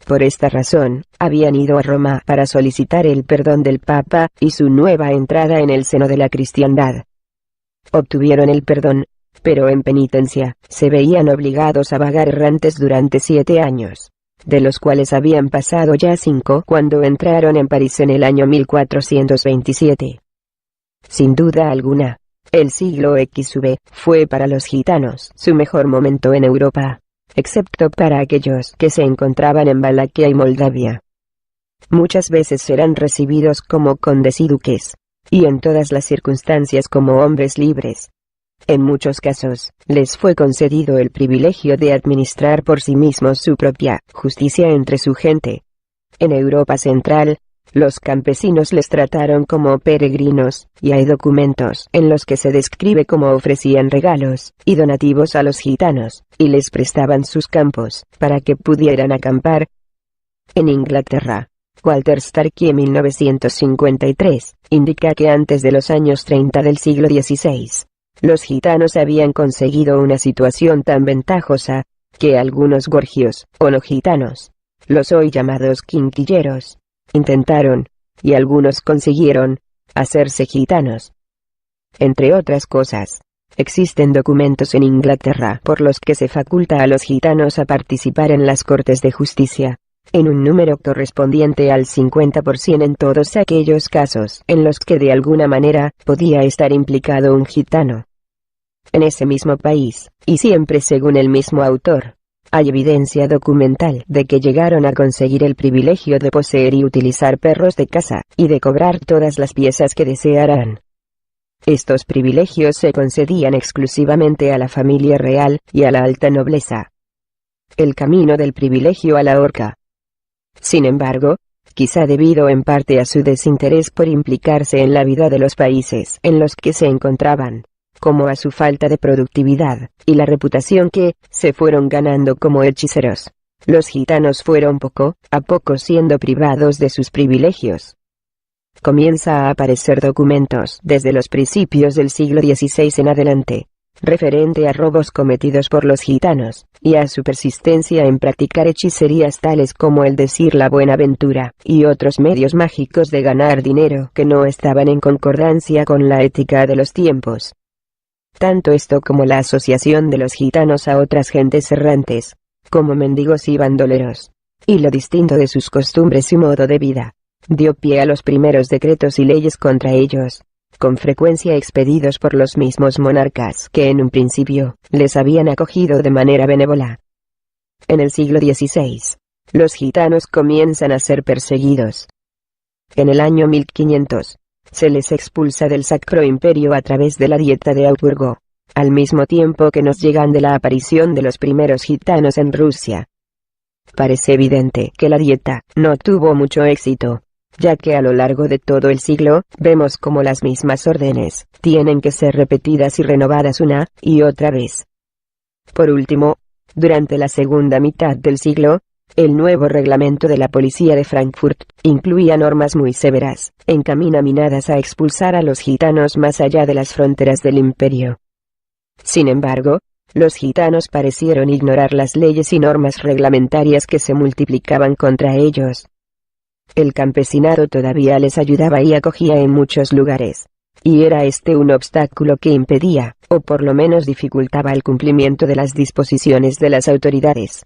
Por esta razón, habían ido a Roma para solicitar el perdón del Papa y su nueva entrada en el seno de la cristiandad. Obtuvieron el perdón, pero en penitencia, se veían obligados a vagar errantes durante 7 años, de los cuales habían pasado ya 5 cuando entraron en París en el año 1427. Sin duda alguna, el siglo XV fue para los gitanos su mejor momento en Europa, excepto para aquellos que se encontraban en Valaquia y Moldavia. Muchas veces eran recibidos como condes y duques, y en todas las circunstancias como hombres libres. En muchos casos, les fue concedido el privilegio de administrar por sí mismos su propia justicia entre su gente. En Europa Central, los campesinos les trataron como peregrinos, y hay documentos en los que se describe cómo ofrecían regalos y donativos a los gitanos, y les prestaban sus campos, para que pudieran acampar. En Inglaterra, Walter Starkie en 1953, indica que antes de los años 30 del siglo XVI, los gitanos habían conseguido una situación tan ventajosa, que algunos gorgios, o no gitanos, los hoy llamados quinquilleros, intentaron, y algunos consiguieron, hacerse gitanos. Entre otras cosas, existen documentos en Inglaterra por los que se faculta a los gitanos a participar en las cortes de justicia, en un número correspondiente al 50% en todos aquellos casos en los que de alguna manera podía estar implicado un gitano. En ese mismo país, y siempre según el mismo autor, hay evidencia documental de que llegaron a conseguir el privilegio de poseer y utilizar perros de caza, y de cobrar todas las piezas que desearan. Estos privilegios se concedían exclusivamente a la familia real y a la alta nobleza. El camino del privilegio a la horca. Sin embargo, quizá debido en parte a su desinterés por implicarse en la vida de los países en los que se encontraban, como a su falta de productividad, y la reputación que se fueron ganando como hechiceros, los gitanos fueron poco a poco siendo privados de sus privilegios. Comienza a aparecer documentos desde los principios del siglo XVI en adelante, referente a robos cometidos por los gitanos, y a su persistencia en practicar hechicerías tales como el decir la buena ventura, y otros medios mágicos de ganar dinero que no estaban en concordancia con la ética de los tiempos. Tanto esto como la asociación de los gitanos a otras gentes errantes, como mendigos y bandoleros, y lo distinto de sus costumbres y modo de vida, dio pie a los primeros decretos y leyes contra ellos, con frecuencia expedidos por los mismos monarcas que en un principio les habían acogido de manera benévola. En el siglo XVI, los gitanos comienzan a ser perseguidos. En el año 1500, se les expulsa del Sacro Imperio a través de la Dieta de Augsburgo, al mismo tiempo que nos llegan de la aparición de los primeros gitanos en Rusia. Parece evidente que la Dieta no tuvo mucho éxito, ya que a lo largo de todo el siglo, vemos como las mismas órdenes tienen que ser repetidas y renovadas una y otra vez. Por último, durante la segunda mitad del siglo, el nuevo reglamento de la policía de Frankfurt incluía normas muy severas, encaminadas a expulsar a los gitanos más allá de las fronteras del imperio. Sin embargo, los gitanos parecieron ignorar las leyes y normas reglamentarias que se multiplicaban contra ellos. El campesinado todavía les ayudaba y acogía en muchos lugares, y era este un obstáculo que impedía, o por lo menos dificultaba el cumplimiento de las disposiciones de las autoridades.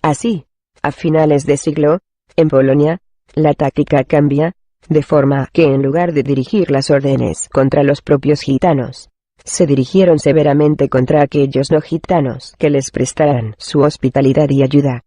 Así, a finales de siglo, en Polonia, la táctica cambia, de forma que en lugar de dirigir las órdenes contra los propios gitanos, se dirigieron severamente contra aquellos no gitanos que les prestaran su hospitalidad y ayuda.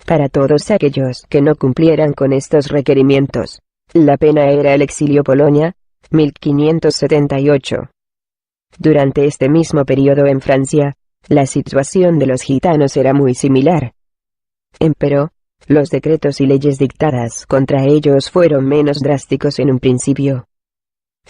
Para todos aquellos que no cumplieran con estos requerimientos, la pena era el exilio. Polonia, 1578. Durante este mismo periodo en Francia, la situación de los gitanos era muy similar. Empero, los decretos y leyes dictadas contra ellos fueron menos drásticos en un principio.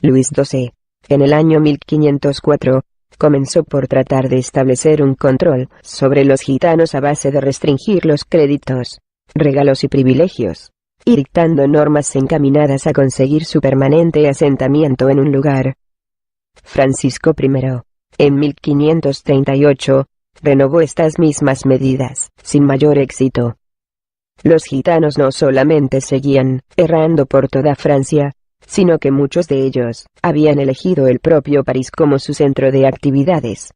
Luis XII, en el año 1504, comenzó por tratar de establecer un control sobre los gitanos a base de restringir los créditos, regalos y privilegios, y dictando normas encaminadas a conseguir su permanente asentamiento en un lugar. Francisco I, en 1538, renovó estas mismas medidas, sin mayor éxito. Los gitanos no solamente seguían errando por toda Francia, sino que muchos de ellos habían elegido el propio París como su centro de actividades.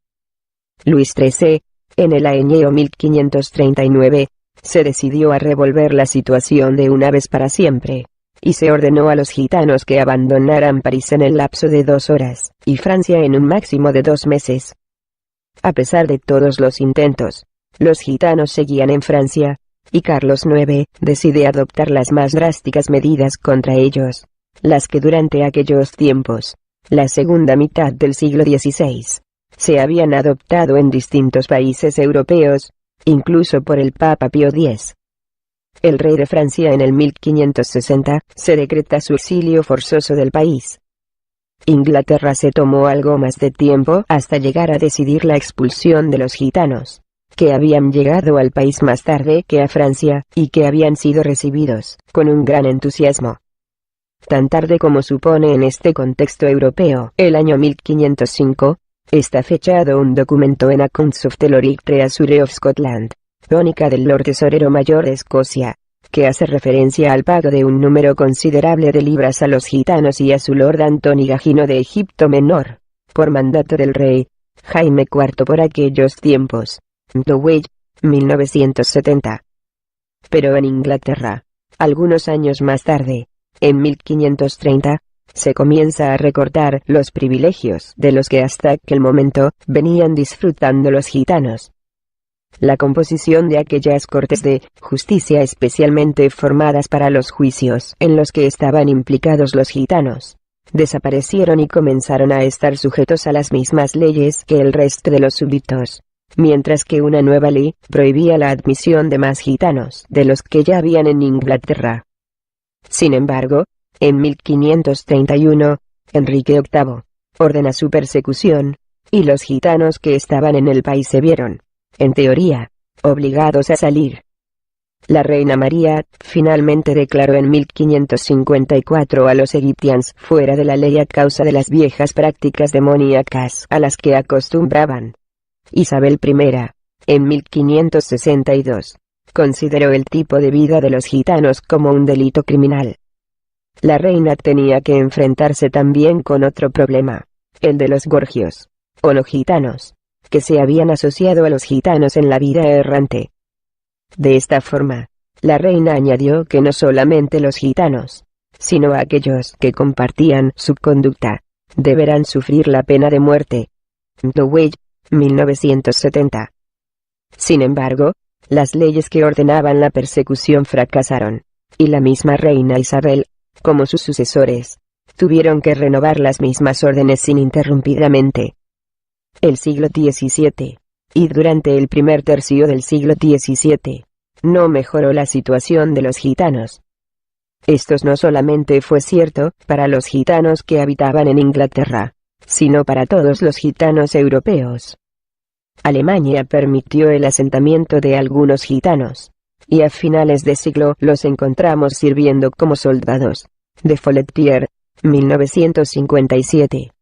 Luis XIII, en el año 1539, se decidió a revolver la situación de una vez para siempre, y se ordenó a los gitanos que abandonaran París en el lapso de 2 horas, y Francia en un máximo de 2 meses. A pesar de todos los intentos, los gitanos seguían en Francia, y Carlos IX decide adoptar las más drásticas medidas contra ellos, las que durante aquellos tiempos, la segunda mitad del siglo XVI, se habían adoptado en distintos países europeos, incluso por el Papa Pío X. El rey de Francia en el 1560, se decreta su exilio forzoso del país. Inglaterra se tomó algo más de tiempo hasta llegar a decidir la expulsión de los gitanos, que habían llegado al país más tarde que a Francia, y que habían sido recibidos con un gran entusiasmo. Tan tarde como supone en este contexto europeo, el año 1505, está fechado un documento en Accounts of the Lord Treasury of Scotland, crónica del Lord Tesorero Mayor de Escocia, que hace referencia al pago de un número considerable de libras a los gitanos y a su Lord Antoni Gagino de Egipto Menor, por mandato del rey Jaime IV por aquellos tiempos. Dowey, 1970. Pero en Inglaterra, algunos años más tarde, en 1530, se comienza a recortar los privilegios de los que hasta aquel momento venían disfrutando los gitanos. La composición de aquellas cortes de justicia especialmente formadas para los juicios en los que estaban implicados los gitanos, desaparecieron y comenzaron a estar sujetos a las mismas leyes que el resto de los súbditos, mientras que una nueva ley prohibía la admisión de más gitanos de los que ya habían en Inglaterra. Sin embargo, en 1531, Enrique VIII ordena su persecución, y los gitanos que estaban en el país se vieron, en teoría, obligados a salir. La reina María finalmente declaró en 1554 a los egipcians fuera de la ley a causa de las viejas prácticas demoníacas a las que acostumbraban. Isabel I, en 1562, consideró el tipo de vida de los gitanos como un delito criminal. La reina tenía que enfrentarse también con otro problema, el de los gorgios, o no gitanos, que se habían asociado a los gitanos en la vida errante. De esta forma, la reina añadió que no solamente los gitanos, sino aquellos que compartían su conducta, deberán sufrir la pena de muerte. Dowey, 1970. Sin embargo, las leyes que ordenaban la persecución fracasaron, y la misma reina Isabel, como sus sucesores, tuvieron que renovar las mismas órdenes ininterrumpidamente. El siglo XVII, y durante el primer tercio del siglo XVII, no mejoró la situación de los gitanos. Esto no solamente fue cierto para los gitanos que habitaban en Inglaterra, sino para todos los gitanos europeos. Alemania permitió el asentamiento de algunos gitanos, y a finales de siglo los encontramos sirviendo como soldados. De Folletier, 1957.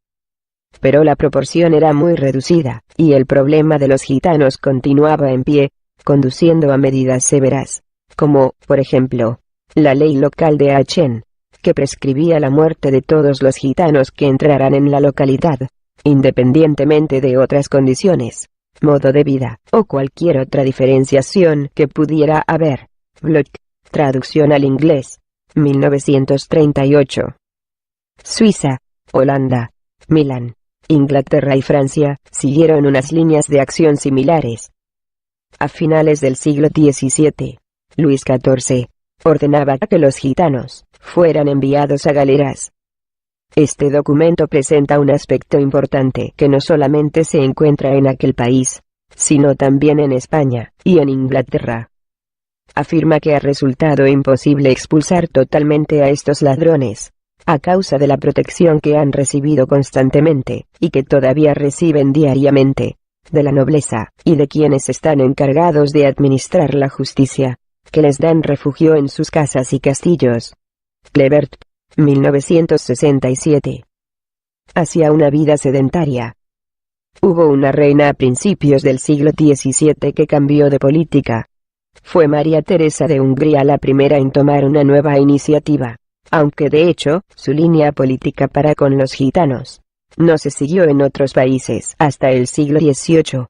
Pero la proporción era muy reducida, y el problema de los gitanos continuaba en pie, conduciendo a medidas severas, como, por ejemplo, la ley local de Aachen, que prescribía la muerte de todos los gitanos que entraran en la localidad, independientemente de otras condiciones, modo de vida, o cualquier otra diferenciación que pudiera haber. Bloch, traducción al inglés, 1938. Suiza, Holanda, Milán, Inglaterra y Francia siguieron unas líneas de acción similares. A finales del siglo XVII, Luis XIV ordenaba que los gitanos fueran enviados a galeras. Este documento presenta un aspecto importante que no solamente se encuentra en aquel país, sino también en España y en Inglaterra. Afirma que ha resultado imposible expulsar totalmente a estos ladrones, a causa de la protección que han recibido constantemente, y que todavía reciben diariamente, de la nobleza, y de quienes están encargados de administrar la justicia, que les dan refugio en sus casas y castillos. Clevert, 1967. Hacia una vida sedentaria. Hubo una reina a principios del siglo XVII que cambió de política. Fue María Teresa de Hungría la primera en tomar una nueva iniciativa, aunque de hecho, su línea política para con los gitanos no se siguió en otros países hasta el siglo XVIII.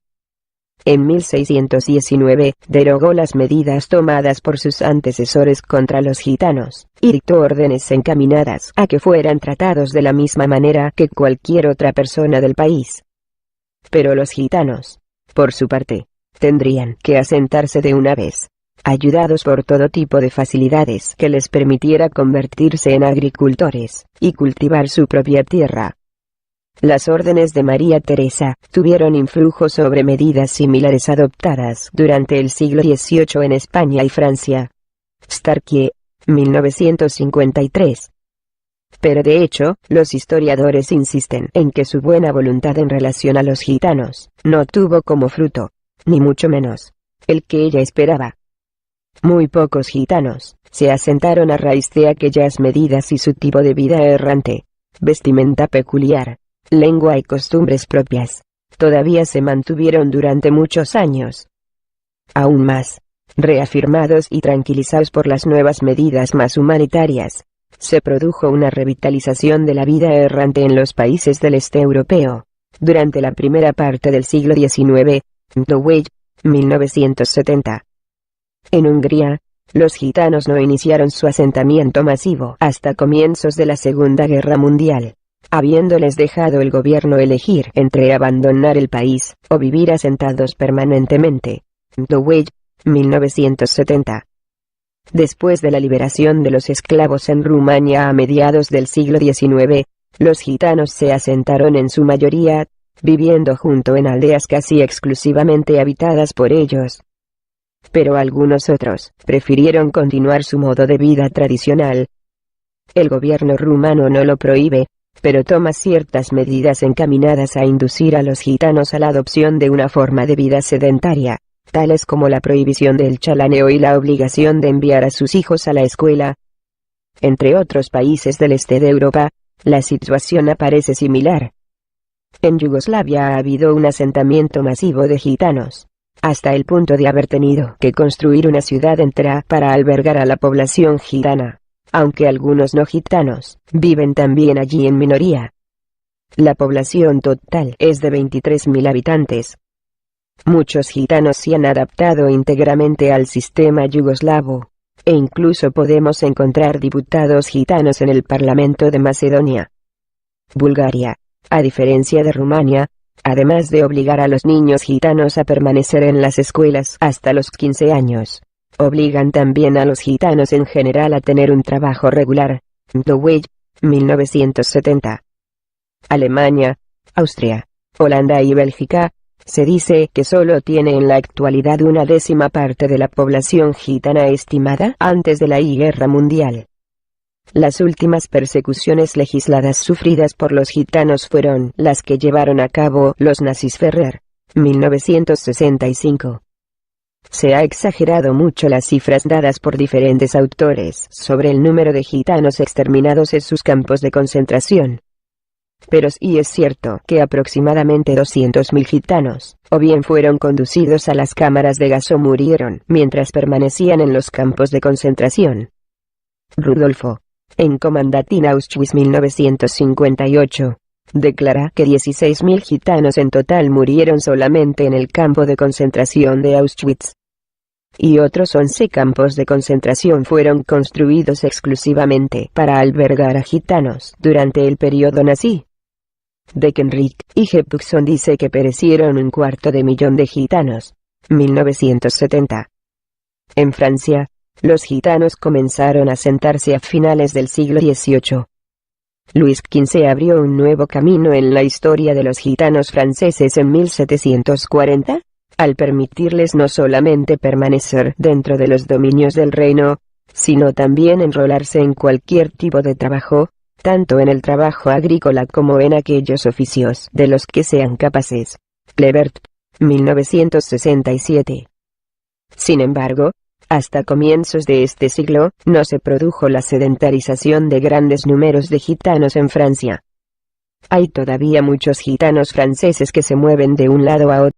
En 1619, derogó las medidas tomadas por sus antecesores contra los gitanos, y dictó órdenes encaminadas a que fueran tratados de la misma manera que cualquier otra persona del país. Pero los gitanos, por su parte, tendrían que asentarse de una vez, ayudados por todo tipo de facilidades que les permitiera convertirse en agricultores, y cultivar su propia tierra. Las órdenes de María Teresa tuvieron influjo sobre medidas similares adoptadas durante el siglo XVIII en España y Francia. Starkie, 1953. Pero de hecho, los historiadores insisten en que su buena voluntad en relación a los gitanos no tuvo como fruto, ni mucho menos, el que ella esperaba. Muy pocos gitanos se asentaron a raíz de aquellas medidas y su tipo de vida errante, vestimenta peculiar, lengua y costumbres propias, todavía se mantuvieron durante muchos años. Aún más, reafirmados y tranquilizados por las nuevas medidas más humanitarias, se produjo una revitalización de la vida errante en los países del este europeo, durante la primera parte del siglo XIX, Dowey, 1970. En Hungría, los gitanos no iniciaron su asentamiento masivo hasta comienzos de la Segunda Guerra Mundial, habiéndoles dejado el gobierno elegir entre abandonar el país o vivir asentados permanentemente. Dowey, 1970. Después de la liberación de los esclavos en Rumania a mediados del siglo XIX, los gitanos se asentaron en su mayoría, viviendo junto en aldeas casi exclusivamente habitadas por ellos. Pero algunos otros prefirieron continuar su modo de vida tradicional. El gobierno rumano no lo prohíbe, pero toma ciertas medidas encaminadas a inducir a los gitanos a la adopción de una forma de vida sedentaria, tales como la prohibición del chalaneo y la obligación de enviar a sus hijos a la escuela. Entre otros países del este de Europa, la situación aparece similar. En Yugoslavia ha habido un asentamiento masivo de gitanos, hasta el punto de haber tenido que construir una ciudad entera para albergar a la población gitana, aunque algunos no gitanos viven también allí en minoría. La población total es de 23.000 habitantes. Muchos gitanos se han adaptado íntegramente al sistema yugoslavo, e incluso podemos encontrar diputados gitanos en el Parlamento de Macedonia. Bulgaria, a diferencia de Rumania, además de obligar a los niños gitanos a permanecer en las escuelas hasta los 15 años, obligan también a los gitanos en general a tener un trabajo regular. Dowey, 1970. Alemania, Austria, Holanda y Bélgica, se dice que solo tiene en la actualidad una décima parte de la población gitana estimada antes de la Guerra Mundial. Las últimas persecuciones legisladas sufridas por los gitanos fueron las que llevaron a cabo los nazis. Ferrer, 1965. Se ha exagerado mucho las cifras dadas por diferentes autores sobre el número de gitanos exterminados en sus campos de concentración. Pero sí es cierto que aproximadamente 200.000 gitanos, o bien fueron conducidos a las cámaras de gas o murieron mientras permanecían en los campos de concentración. Rudolfo, en Komandatin Auschwitz 1958, declara que 16.000 gitanos en total murieron solamente en el campo de concentración de Auschwitz. Y otros 11 campos de concentración fueron construidos exclusivamente para albergar a gitanos durante el periodo nazi. Deckenrick y Jeppson dice que perecieron 250.000 de gitanos. 1970. En Francia, los gitanos comenzaron a asentarse a finales del siglo XVIII. Luis XV abrió un nuevo camino en la historia de los gitanos franceses en 1740, al permitirles no solamente permanecer dentro de los dominios del reino, sino también enrolarse en cualquier tipo de trabajo, tanto en el trabajo agrícola como en aquellos oficios de los que sean capaces. Klebert, 1967. Sin embargo, hasta comienzos de este siglo, no se produjo la sedentarización de grandes números de gitanos en Francia. Hay todavía muchos gitanos franceses que se mueven de un lado a otro